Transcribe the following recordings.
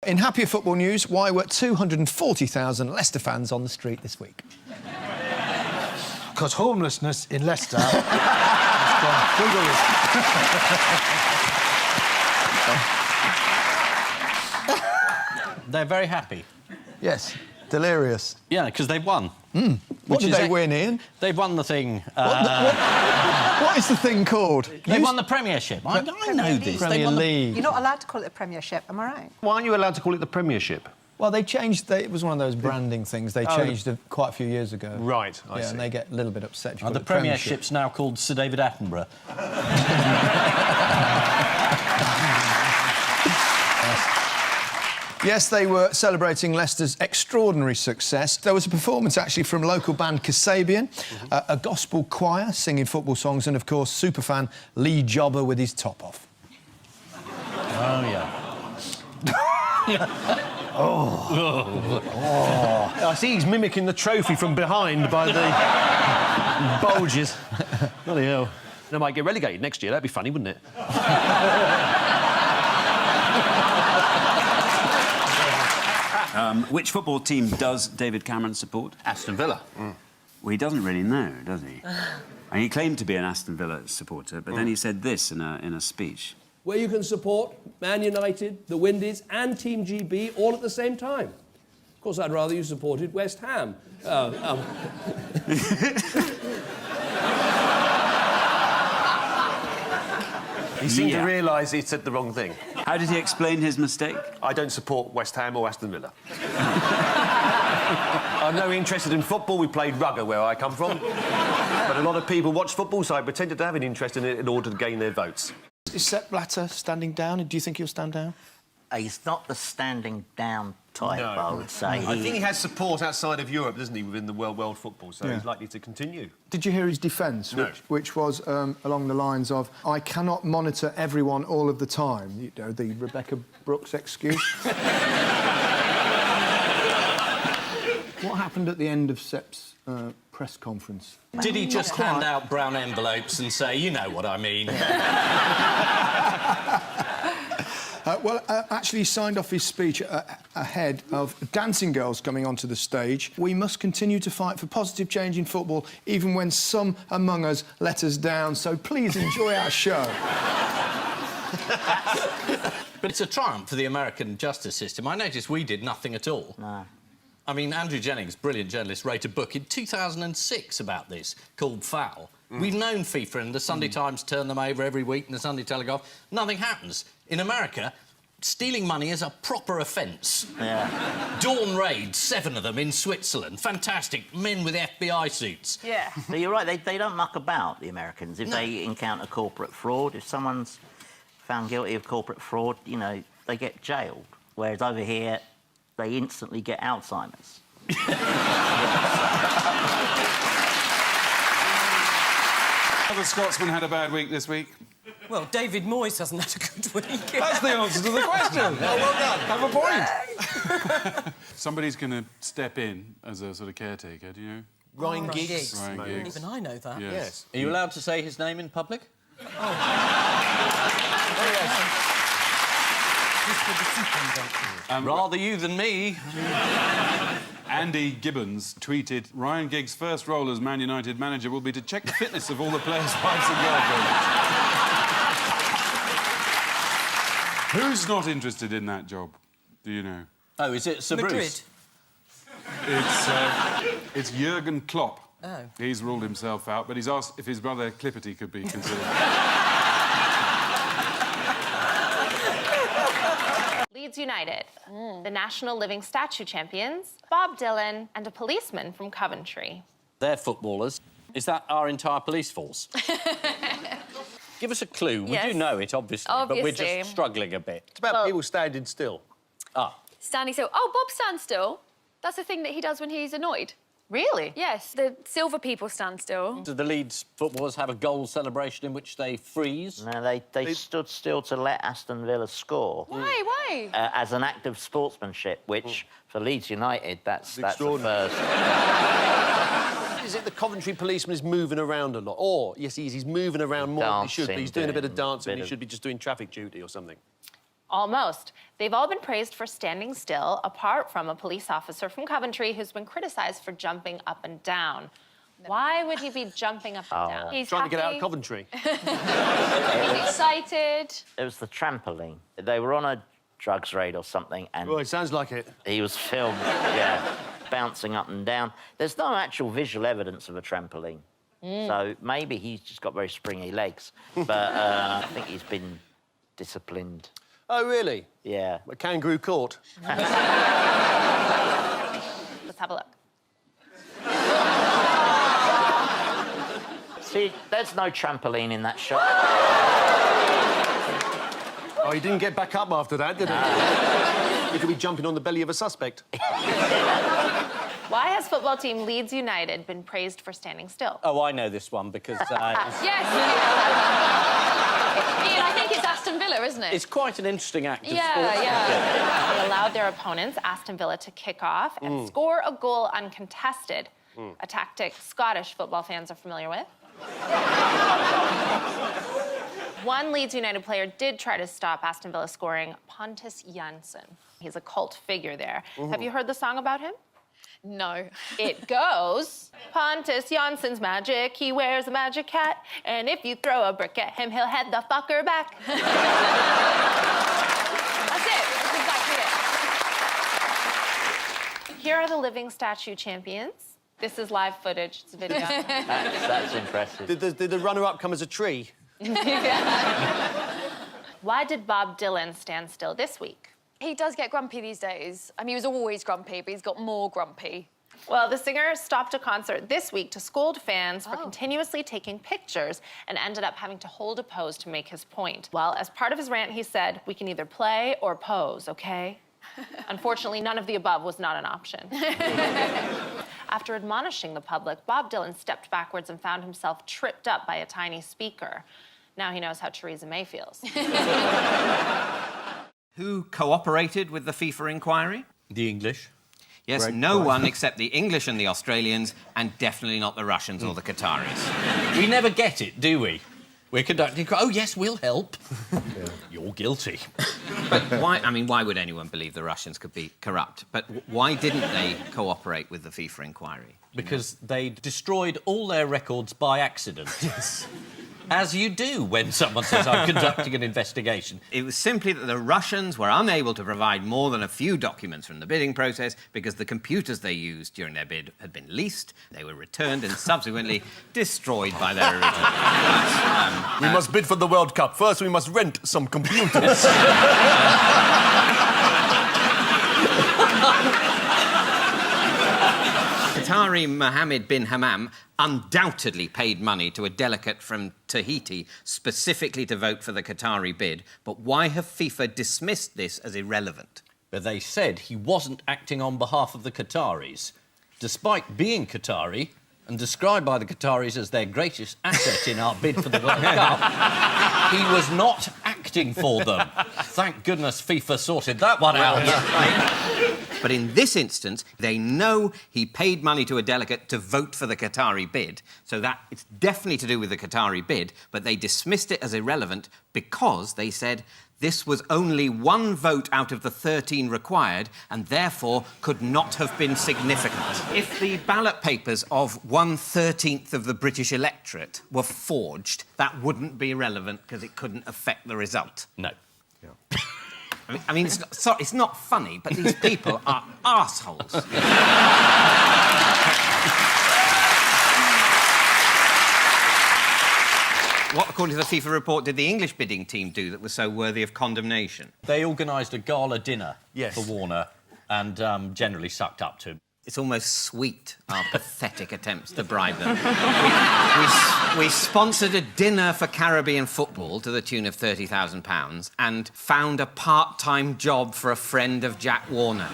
In happier football news, why were 240,000 Leicester fans on the street this week? Because homelessness in Leicester has gone through the roof. They're very happy. Yes, delirious. Yeah, because they've won. What did they win, Ian? They've won the thing. What is the thing called? They've won the Premiership. I know this. Premier League. You're not allowed to call it a Premiership, am I right? Why aren't you allowed to call it the Premiership? Well, they changed. It was one of those branding things. They changed it quite a few years ago. Right, I see. And they get a little bit upset. if you call The it Premiership. Premiership's now called Sir David Attenborough. Yes, they were celebrating Leicester's extraordinary success. There was a performance, actually, from local band Kasabian, a gospel choir singing football songs, and, of course, superfan Lee Jobber with his top off. Oh, yeah. I see he's mimicking the trophy from behind by the bulges. Bloody hell. They might get relegated next year. That'd be funny, wouldn't it? Which football team does David Cameron support? Aston Villa. Well, he doesn't really know, does he? And he claimed to be an Aston Villa supporter, but then he said this in a speech. Where you can support Man United, the Windies and Team GB all at the same time. Of course, I'd rather you supported West Ham. He seemed to Yeah. realise he said the wrong thing. How did he explain his mistake? I don't support West Ham or Aston Villa. I'm no interested in football. We played rugger where I come from. But a lot of people watch football, so I pretended to have an interest in it in order to gain their votes. Is Sepp Blatter standing down? Do you think he'll stand down? He's not the standing down type, I would say. I think he has support outside of Europe, doesn't he, within the world football, so he's likely to continue. Did you hear his defence, No. which was along the lines of, I cannot monitor everyone all of the time? You know, the Rebecca Brooks excuse. What happened at the end of Sepp's press conference? Did he just hand out brown envelopes and say, you know what I mean? Actually, he signed off his speech ahead of Dancing Girls coming onto the stage. We must continue to fight for positive change in football, even when some among us let us down. So please enjoy our show. But it's a triumph for the American justice system. I noticed we did nothing at all. No. I mean, Andrew Jennings, brilliant journalist, wrote a book in 2006 about this, called Foul. We've known FIFA and the Sunday Times turn them over every week and the Sunday Telegraph. Nothing happens. In America, stealing money is a proper offence. Yeah. Dawn raids, 7 of them in Switzerland. Fantastic. Men with FBI suits. Yeah. So you're right, they don't muck about, the Americans. If they encounter corporate fraud, if someone's found guilty of corporate fraud, you know, they get jailed. Whereas over here, they instantly get Alzheimer's. Other Scotsman had a bad week this week. Well, David Moyes hasn't had a good week. That's the answer to the question. Oh, well done. Have a point. Somebody's going to step in as a sort of caretaker, do you know? Ryan Giggs. Ryan Giggs. Even I know that. Yes. Are you allowed to say his name in public? Rather you than me. Andy Gibbons tweeted, Ryan Giggs' first role as Man United manager will be to check the fitness of all the players' wives and girlfriends. Who's not interested in that job? Do you know? Oh, is it Sir Madrid. Bruce? It's Jurgen Klopp. Oh. He's ruled himself out, but he's asked if his brother Clipperty could be considered. Leeds United, the National Living Statue champions, Bob Dylan and a policeman from Coventry. They're footballers. Is that our entire police force? Give us a clue. Yes. We do know it, obviously, but we're Obviously. just struggling a bit. It's about people standing still. Ah. Standing still. Oh, Bob stands still. That's the thing that he does when he's annoyed. Really? Yes, the silver people stand still. Do the Leeds footballers have a goal celebration in which they freeze? No, they stood still to let Aston Villa score. Why? Why? As an act of sportsmanship, which, for Leeds United, that's the extraordinary. first. Is it the Coventry policeman is moving around a lot? Or, yes, he's moving around more than he should be. Dancing, He's doing a bit of doing dancing. bit He of- should be just doing traffic duty or something. Almost. They've all been praised for standing still, apart from a police officer from Coventry who's been criticised for jumping up and down. Why would he be jumping up and down? He's trying to get out of Coventry. He's excited. It was the trampoline. They were on a drugs raid or something, and Well, it sounds like it. he was filmed, yeah, bouncing up and down. There's no actual visual evidence of a trampoline. So maybe he's just got very springy legs. But I think he's been disciplined. Oh, really? Yeah. A kangaroo court. Let's have a look. See, there's no trampoline in that shot. Oh, he didn't get back up after that, did he? He could be jumping on the belly of a suspect. Why has football team Leeds United been praised for standing still? Oh, I know this one because Yes. Ian, I think it's Aston Villa, isn't it? it's quite an interesting act of sport. Yeah. They allowed their opponents, Aston Villa, to kick off and score a goal uncontested, a tactic Scottish football fans are familiar with. One Leeds United player did try to stop Aston Villa scoring, Pontus Jansson. He's a cult figure there. Have you heard the song about him? No. It goes, Pontus Jansson's magic, he wears a magic hat, and if you throw a brick at him, he'll head the fucker back. That's it. That's exactly it. Here are the living statue champions. This is live footage. It's a video. That's impressive. Did the runner-up come as a tree? Why did Bob Dylan stand still this week? He does get grumpy these days. I mean, he was always grumpy, but he's got more grumpy. Well, the singer stopped a concert this week to scold fans for continuously taking pictures and ended up having to hold a pose to make his point. Well, as part of his rant, he said, "We can either play or pose, okay?" Unfortunately, none of the above was not an option. After admonishing the public, Bob Dylan stepped backwards and found himself tripped up by a tiny speaker. Now he knows how Theresa May feels. Who cooperated with the FIFA inquiry? The English. Yes, no one except the English and the Australians, and definitely not the Russians or the Qataris. We never get it, do we? We're conducting... Oh, yes, we'll help. You're guilty. But why... I mean, why would anyone believe the Russians could be corrupt? But why didn't they cooperate with the FIFA inquiry? Because they destroyed all their records by accident. Yes. As you do when someone says, I'm conducting an investigation. It was simply that the Russians were unable to provide more than a few documents from the bidding process because the computers they used during their bid had been leased, they were returned and subsequently destroyed by their original owners. We must bid for the World Cup. First, we must rent some computers. Qatari Mohammed bin Hammam undoubtedly paid money to a delegate from Tahiti specifically to vote for the Qatari bid, but why have FIFA dismissed this as irrelevant? But they said he wasn't acting on behalf of the Qataris, despite being Qatari and described by the Qataris as their greatest asset in our bid for the World Cup. He was not acting for them. Thank goodness FIFA sorted that one out. But in this instance, they know he paid money to a delegate to vote for the Qatari bid, so that it's definitely to do with the Qatari bid, but they dismissed it as irrelevant because they said this was only one vote out of the 13 required and therefore could not have been significant. If the ballot papers of 1/13 of the British electorate were forged, that wouldn't be relevant because it couldn't affect the result. No. I mean, it's not funny, but these people are arseholes. What, according to the FIFA report, did the English bidding team do that was so worthy of condemnation? They organised a gala dinner for Warner and generally sucked up to him. It's almost sweet, our pathetic attempts to bribe them. We sponsored a dinner for Caribbean football to the tune of £30,000 and found a part-time job for a friend of Jack Warner.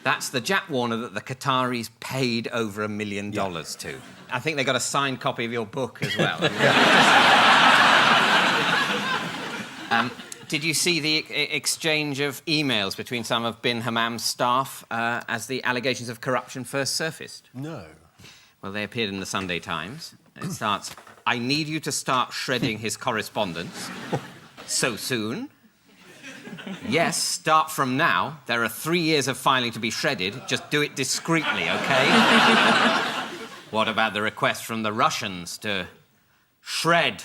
That's the Jack Warner that the Qataris paid over $1 million to. I think they got a signed copy of your book as well. Did you see the exchange of emails between some of bin Hammam's staff as the allegations of corruption first surfaced? No. Well, they appeared in the Sunday Times. It starts, "I need you to start shredding his correspondence. So soon. Yes, start from now. There are 3 years of filing to be shredded. Just do it discreetly, OK? What about the request from the Russians to shred?